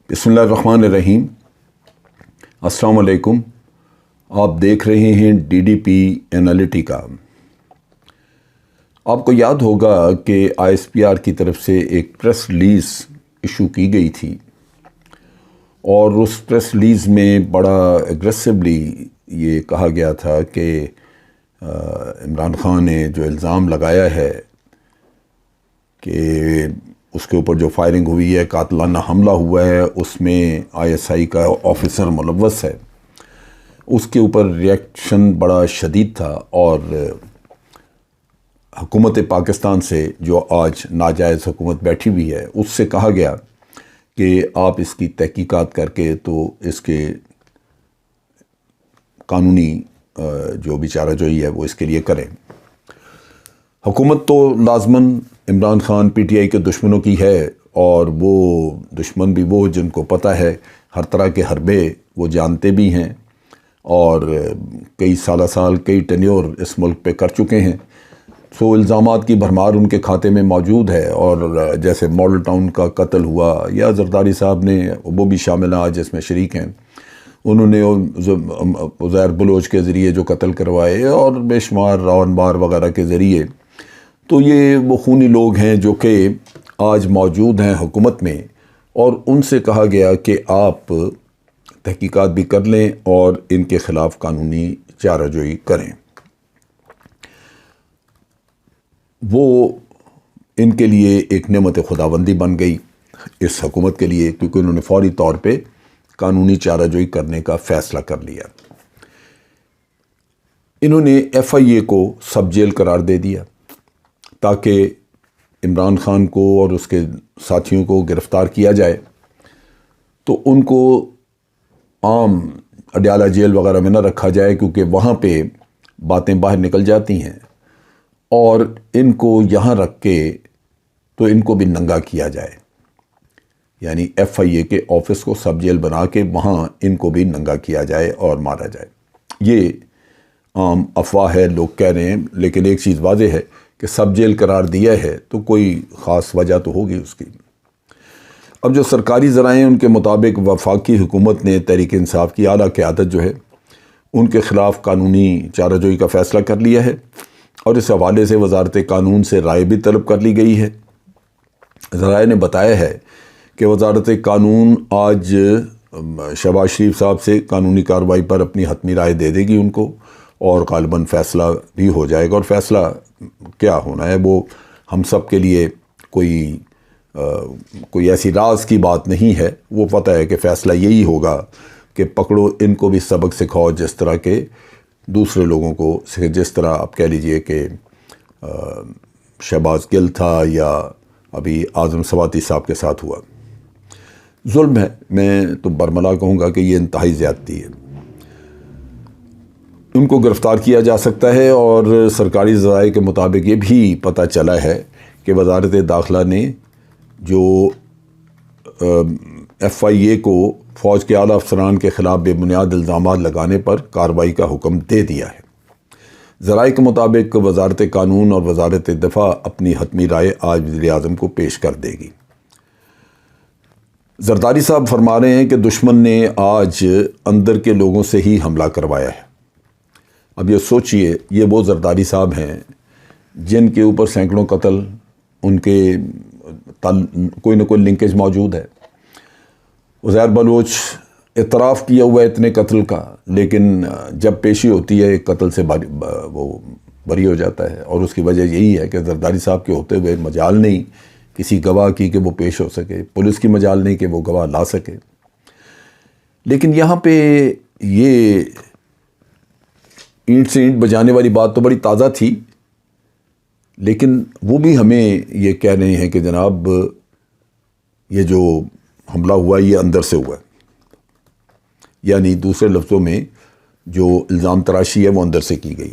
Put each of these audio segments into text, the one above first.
بسم اللہ الرحمن الرحیم۔ السلام علیکم۔ آپ دیکھ رہے ہیں DDP انالیٹیکا۔ آپ کو یاد ہوگا کہ ISPR کی طرف سے ایک پریس ریلیز ایشو کی گئی تھی اور اس پریس ریلیز میں بڑا ایگریسولی یہ کہا گیا تھا کہ عمران خان نے جو الزام لگایا ہے کہ اس کے اوپر جو فائرنگ ہوئی ہے، قاتلانہ حملہ ہوا ہے، اس میں ISI کا آفیسر ملوث ہے، اس کے اوپر ریئیکشن بڑا شدید تھا اور حکومت پاکستان سے جو آج ناجائز حکومت بیٹھی ہوئی ہے اس سے کہا گیا کہ آپ اس کی تحقیقات کر کے تو اس کے قانونی جو بھی چارہ جوئی ہے وہ اس کے لیے کریں۔ حکومت تو لازماً عمران خان PTI کے دشمنوں کی ہے اور وہ دشمن بھی وہ جن کو پتہ ہے ہر طرح کے حربے وہ جانتے بھی ہیں اور کئی سال کئی ٹینیور اس ملک پہ کر چکے ہیں، سو الزامات کی بھرمار ان کے کھاتے میں موجود ہے۔ اور جیسے ماڈل ٹاؤن کا قتل ہوا یا زرداری صاحب نے، وہ بھی شامل ہیں آج اس میں شریک ہیں، انہوں نے عزیر بلوچ کے ذریعے جو قتل کروائے اور بے شمار راون بار وغیرہ کے ذریعے، تو یہ وہ خونی لوگ ہیں جو کہ آج موجود ہیں حکومت میں، اور ان سے کہا گیا کہ آپ تحقیقات بھی کر لیں اور ان کے خلاف قانونی چارہ جوئی کریں۔ وہ ان کے لیے ایک نعمت خداوندی بن گئی اس حکومت کے لیے، کیونکہ انہوں نے فوری طور پہ قانونی چارہ جوئی کرنے کا فیصلہ کر لیا۔ انہوں نے FIA کو سب جیل قرار دے دیا تاکہ عمران خان کو اور اس کے ساتھیوں کو گرفتار کیا جائے تو ان کو عام اڈیالہ جیل وغیرہ میں نہ رکھا جائے، کیونکہ وہاں پہ باتیں باہر نکل جاتی ہیں، اور ان کو یہاں رکھ کے تو ان کو بھی ننگا کیا جائے، یعنی FIA کے آفس کو سب جیل بنا کے وہاں ان کو بھی ننگا کیا جائے اور مارا جائے۔ یہ عام افواہ ہے، لوگ کہہ رہے ہیں، لیکن ایک چیز واضح ہے کہ سب جیل قرار دیا ہے تو کوئی خاص وجہ تو ہوگی اس کی۔ اب جو سرکاری ذرائع ہیں ان کے مطابق وفاقی حکومت نے تحریک انصاف کی اعلیٰ قیادت جو ہے ان کے خلاف قانونی چارہ جوئی کا فیصلہ کر لیا ہے، اور اس حوالے سے وزارت قانون سے رائے بھی طلب کر لی گئی ہے۔ ذرائع نے بتایا ہے کہ وزارت قانون آج شہباز شریف صاحب سے قانونی کارروائی پر اپنی حتمی رائے دے دے گی ان کو، اور غالباً فیصلہ بھی ہو جائے گا، اور فیصلہ کیا ہونا ہے وہ ہم سب کے لیے کوئی ایسی راز کی بات نہیں ہے، وہ پتہ ہے کہ فیصلہ یہی ہوگا کہ پکڑو ان کو بھی سبق سکھاؤ، جس طرح کے دوسرے لوگوں کو، جس طرح آپ کہہ لیجئے کہ شہباز گل تھا یا ابھی اعظم سواتی صاحب کے ساتھ ہوا۔ ظلم ہے، میں تو برملا کہوں گا کہ یہ انتہائی زیادتی ہے۔ ان کو گرفتار کیا جا سکتا ہے، اور سرکاری ذرائع کے مطابق یہ بھی پتہ چلا ہے کہ وزارت داخلہ نے جو FIA کو فوج کے اعلیٰ افسران کے خلاف بے بنیاد الزامات لگانے پر کارروائی کا حکم دے دیا ہے۔ ذرائع کے مطابق وزارت قانون اور وزارت دفاع اپنی حتمی رائے آج وزیر اعظم کو پیش کر دے گی۔ زرداری صاحب فرما رہے ہیں کہ دشمن نے آج اندر کے لوگوں سے ہی حملہ کروایا ہے۔ اب یہ سوچئے، یہ وہ زرداری صاحب ہیں جن کے اوپر سینکڑوں قتل، ان کے کوئی نہ کوئی لنکیج موجود ہے۔ عزیر بلوچ اعتراف کیا ہوا ہے اتنے قتل کا، لیکن جب پیشی ہوتی ہے ایک قتل سے وہ بری ہو جاتا ہے، اور اس کی وجہ یہی ہے کہ زرداری صاحب کے ہوتے ہوئے مجال نہیں کسی گواہ کی کہ وہ پیش ہو سکے، پولیس کی مجال نہیں کہ وہ گواہ لا سکے۔ لیکن یہاں پہ یہ اینٹ سے اینٹ بجانے والی بات تو بڑی تازہ تھی، لیکن وہ بھی ہمیں یہ کہہ رہے ہیں کہ جناب یہ جو حملہ ہوا یہ اندر سے ہوا، یعنی دوسرے لفظوں میں جو الزام تراشی ہے وہ اندر سے کی گئی۔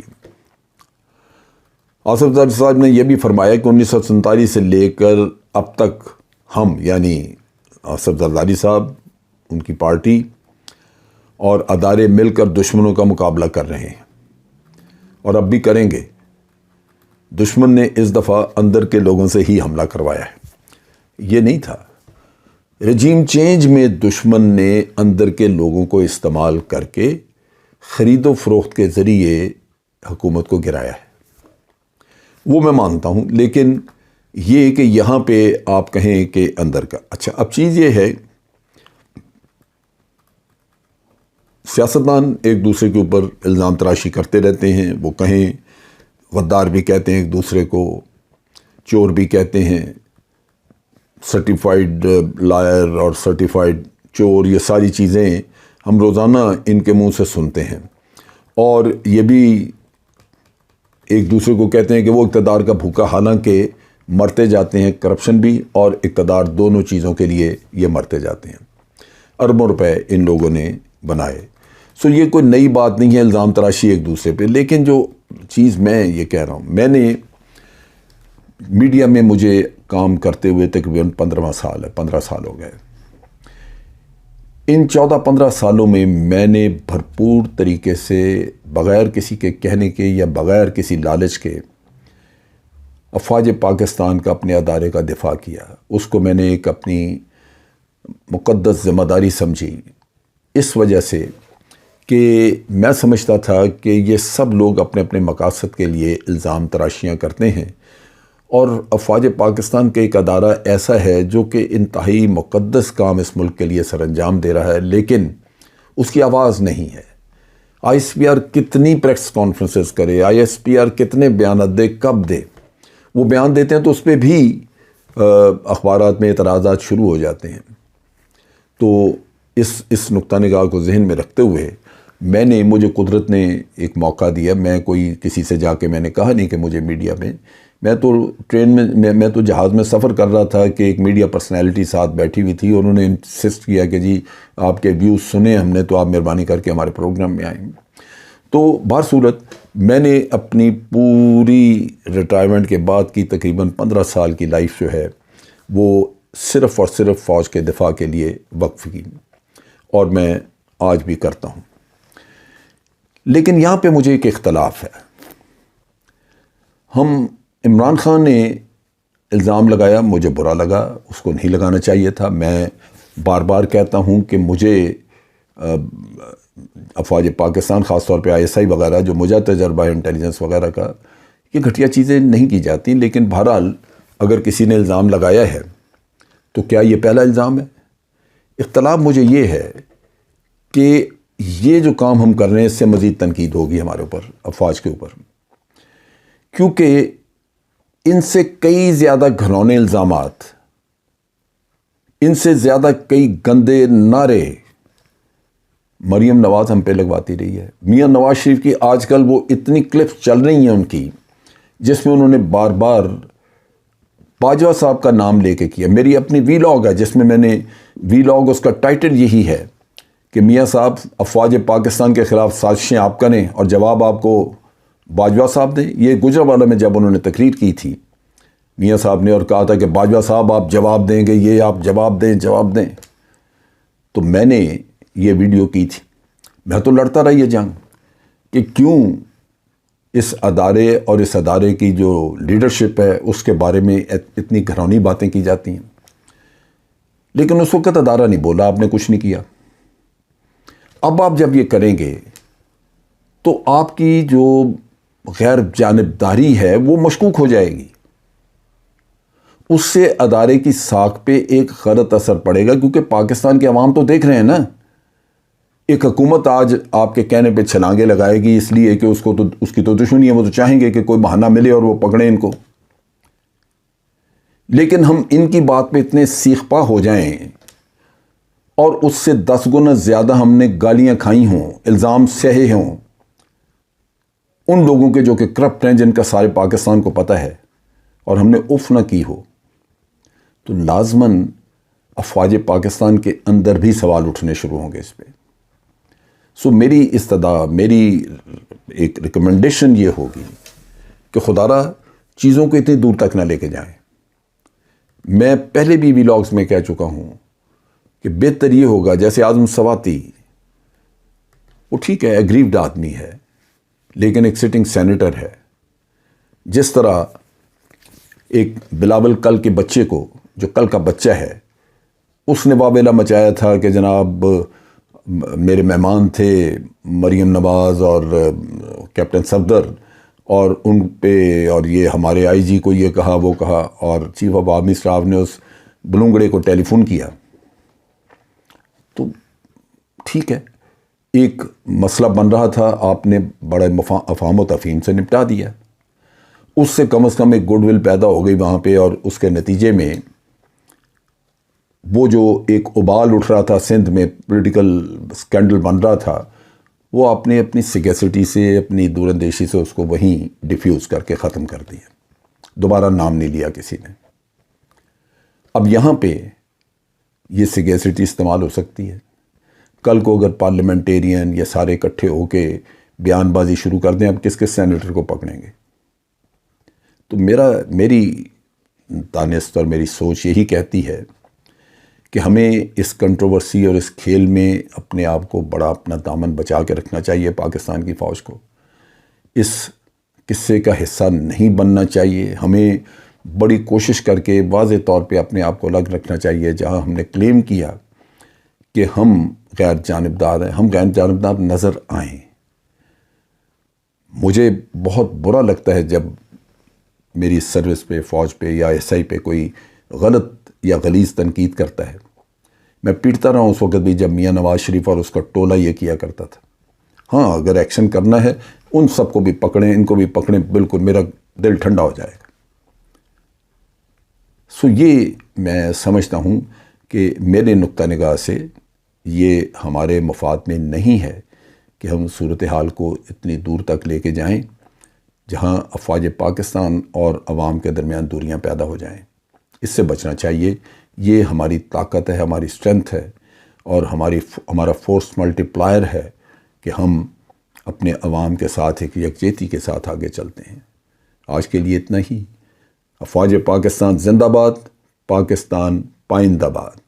آصف زرداری صاحب نے یہ بھی فرمایا کہ 1947 سے لے کر اب تک ہم، یعنی آصف زرداری صاحب، ان کی پارٹی اور ادارے مل کر دشمنوں کا مقابلہ کر رہے ہیں، اور اب بھی کریں گے۔ دشمن نے اس دفعہ اندر کے لوگوں سے ہی حملہ کروایا ہے، یہ نہیں تھا۔ رجیم چینج میں دشمن نے اندر کے لوگوں کو استعمال کر کے خرید و فروخت کے ذریعے حکومت کو گرایا ہے، وہ میں مانتا ہوں۔ لیکن یہ کہ یہاں پہ آپ کہیں کہ اندر کا، اچھا اب چیز یہ ہے، سیاستدان ایک دوسرے کے اوپر الزام تراشی کرتے رہتے ہیں، وہ کہیں غدار بھی کہتے ہیں ایک دوسرے کو، چور بھی کہتے ہیں، سرٹیفائیڈ لائر اور سرٹیفائیڈ چور، یہ ساری چیزیں ہم روزانہ ان کے منہ سے سنتے ہیں، اور یہ بھی ایک دوسرے کو کہتے ہیں کہ وہ اقتدار کا بھوکا، حالانکہ مرتے جاتے ہیں، کرپشن بھی اور اقتدار دونوں چیزوں کے لیے یہ مرتے جاتے ہیں۔ اربوں روپے ان لوگوں نے بنائے، سو یہ کوئی نئی بات نہیں ہے الزام تراشی ایک دوسرے پہ۔ لیکن جو چیز میں یہ کہہ رہا ہوں، میں نے میڈیا میں مجھے کام کرتے ہوئے تقریباً 15 سال ہو گئے۔ ان 14-15 سالوں میں میں نے بھرپور طریقے سے بغیر کسی کے کہنے کے یا بغیر کسی لالچ کے افواج پاکستان کا اپنے ادارے کا دفاع کیا۔ اس کو میں نے ایک اپنی مقدس ذمہ داری سمجھی، اس وجہ سے کہ میں سمجھتا تھا کہ یہ سب لوگ اپنے اپنے مقاصد کے لیے الزام تراشیاں کرتے ہیں، اور افواج پاکستان کا ایک ادارہ ایسا ہے جو کہ انتہائی مقدس کام اس ملک کے لیے سر انجام دے رہا ہے، لیکن اس کی آواز نہیں ہے۔ آئی ایس پی آر کتنی پریس کانفرنسز کرے، آئی ایس پی آر کتنے بیانات دے، کب دے، وہ بیان دیتے ہیں تو اس پہ بھی اخبارات میں اعتراضات شروع ہو جاتے ہیں۔ تو اس نقطہ نگاہ کو ذہن میں رکھتے ہوئے مجھے قدرت نے ایک موقع دیا۔ میں کوئی کسی سے جا کے میں نے کہا نہیں کہ مجھے میڈیا میں تو ٹرین میں تو جہاز میں سفر کر رہا تھا کہ ایک میڈیا پرسنالٹی ساتھ بیٹھی ہوئی تھی، انہوں نے انسسٹ کیا کہ جی آپ کے ویوز سنے ہم نے، تو آپ مہربانی کر کے ہمارے پروگرام میں آئیں۔ تو بہر صورت میں نے اپنی پوری ریٹائرمنٹ کے بعد کی تقریباً 15 سال کی لائف جو ہے وہ صرف اور صرف فوج کے دفاع کے لیے وقف کی، اور میں آج بھی کرتا ہوں۔ لیکن یہاں پہ مجھے ایک اختلاف ہے۔ عمران خان نے الزام لگایا، مجھے برا لگا، اس کو نہیں لگانا چاہیے تھا۔ میں بار بار کہتا ہوں کہ مجھے افواج پاکستان، خاص طور پہ آئی ایس آئی وغیرہ، جو مجھے تجربہ ہے انٹیلیجنس وغیرہ کا، یہ گھٹیا چیزیں نہیں کی جاتی۔ لیکن بہرحال اگر کسی نے الزام لگایا ہے تو کیا یہ پہلا الزام ہے؟ اختلاف مجھے یہ ہے کہ یہ جو کام ہم کر رہے ہیں اس سے مزید تنقید ہوگی ہمارے اوپر، افواج کے اوپر، کیونکہ ان سے کئی زیادہ گھنونے الزامات، ان سے زیادہ کئی گندے نعرے مریم نواز ہم پہ لگواتی رہی ہے۔ میاں نواز شریف کی آج کل وہ اتنی کلپس چل رہی ہیں ان کی، جس میں انہوں نے بار بار باجوہ صاحب کا نام لے کے کیا۔ میری اپنی وی لاگ ہے جس میں میں نے اس کا ٹائٹل یہی ہے کہ میاں صاحب افواج پاکستان کے خلاف سازشیں آپ کریں اور جواب آپ کو باجوہ صاحب دیں۔ یہ گجرانوالہ میں جب انہوں نے تقریر کی تھی میاں صاحب نے، اور کہا تھا کہ باجوہ صاحب آپ جواب دیں گے، یہ آپ جواب دیں، تو میں نے یہ ویڈیو کی تھی۔ میں تو لڑتا رہا یہ جنگ کہ کیوں اس ادارے اور اس ادارے کی جو لیڈرشپ ہے اس کے بارے میں اتنی گھرونی باتیں کی جاتی ہیں۔ لیکن اس وقت ادارہ نہیں بولا، آپ نے کچھ نہیں کیا۔ اب آپ جب یہ کریں گے تو آپ کی جو غیر جانبداری ہے وہ مشکوک ہو جائے گی، اس سے ادارے کی ساکھ پہ ایک غلط اثر پڑے گا، کیونکہ پاکستان کے عوام تو دیکھ رہے ہیں نا۔ ایک حکومت آج آپ کے کہنے پہ چھلانگے لگائے گی اس لیے کہ اس کی تو دشمنی ہے، وہ تو چاہیں گے کہ کوئی بہانہ ملے اور وہ پکڑیں ان کو۔ لیکن ہم ان کی بات پہ اتنے سیخ پا ہو جائیں اور اس سے 10 گنا زیادہ ہم نے گالیاں کھائی ہوں، الزام سہے ہوں ان لوگوں کے جو کہ کرپٹ ہیں، جن کا سارے پاکستان کو پتہ ہے، اور ہم نے اف نہ کی ہو، تو لازماً افواج پاکستان کے اندر بھی سوال اٹھنے شروع ہوں گے اس پہ۔ سو میری ایک ریکمنڈیشن یہ ہوگی کہ خدا را چیزوں کو اتنی دور تک نہ لے کے جائیں۔ میں پہلے بھی ویلاگز میں کہہ چکا ہوں کہ بہتر یہ ہوگا، جیسے اعظم سواتی، وہ ٹھیک ہے ایگریوڈ آدمی ہے لیکن ایک سٹنگ سینیٹر ہے، جس طرح ایک بلاول کل کے بچے کو، جو کل کا بچہ ہے، اس نے واویلا مچایا تھا کہ جناب میرے مہمان تھے مریم نواز اور کیپٹن صفدر، اور ان پہ اور یہ ہمارے آئی جی کو یہ کہا وہ کہا، اور چیف آف آرمی اسٹاف نے اس بلونگڑے کو ٹیلی فون کیا۔ تو ٹھیک ہے، ایک مسئلہ بن رہا تھا، آپ نے بڑے افہام و تفہیم سے نپٹا دیا، اس سے کم از کم ایک گڈ ول پیدا ہو گئی وہاں پہ، اور اس کے نتیجے میں وہ جو ایک ابال اٹھ رہا تھا سندھ میں، پولیٹیکل سکینڈل بن رہا تھا، وہ آپ نے اپنی سگیسٹی سے، اپنی دور اندیشی سے اس کو وہیں ڈیفیوز کر کے ختم کر دیا، دوبارہ نام نہیں لیا کسی نے۔ اب یہاں پہ یہ سگیسٹی استعمال ہو سکتی ہے، کل کو اگر پارلیمنٹیرین یا سارے اکٹھے ہو کے بیان بازی شروع کر دیں، اب کس کس سینیٹر کو پکڑیں گے؟ تو میری دانست اور میری سوچ یہی کہتی ہے کہ ہمیں اس کنٹروورسی اور اس کھیل میں اپنے آپ کو بڑا اپنا دامن بچا کے رکھنا چاہیے، پاکستان کی فوج کو اس قصے کا حصہ نہیں بننا چاہیے۔ ہمیں بڑی کوشش کر کے واضح طور پہ اپنے آپ کو الگ رکھنا چاہیے۔ جہاں ہم نے کلیم کیا کہ ہم غیر جانبدار ہیں، ہم غیر جانبدار نظر آئیں۔ مجھے بہت برا لگتا ہے جب میری سروس پہ، فوج پہ یا ایس آئی پہ کوئی غلط یا غلیظ تنقید کرتا ہے۔ میں پیٹتا رہا ہوں اس وقت بھی جب میاں نواز شریف اور اس کا ٹولہ یہ کیا کرتا تھا۔ ہاں، اگر ایکشن کرنا ہے ان سب کو بھی پکڑیں، ان کو بھی پکڑیں، بالکل میرا دل ٹھنڈا ہو جائے گا۔ سو یہ میں سمجھتا ہوں کہ میرے نقطہ نگاہ سے یہ ہمارے مفاد میں نہیں ہے کہ ہم صورتحال کو اتنی دور تک لے کے جائیں جہاں افواج پاکستان اور عوام کے درمیان دوریاں پیدا ہو جائیں۔ اس سے بچنا چاہیے۔ یہ ہماری طاقت ہے، ہماری اسٹرینتھ ہے، اور ہمارا فورس ملٹی پلائر ہے کہ ہم اپنے عوام کے ساتھ ایک یکجہتی کے ساتھ آگے چلتے ہیں۔ آج کے لیے اتنا ہی۔ افواج پاکستان زندہ باد، پاکستان پائندہ باد۔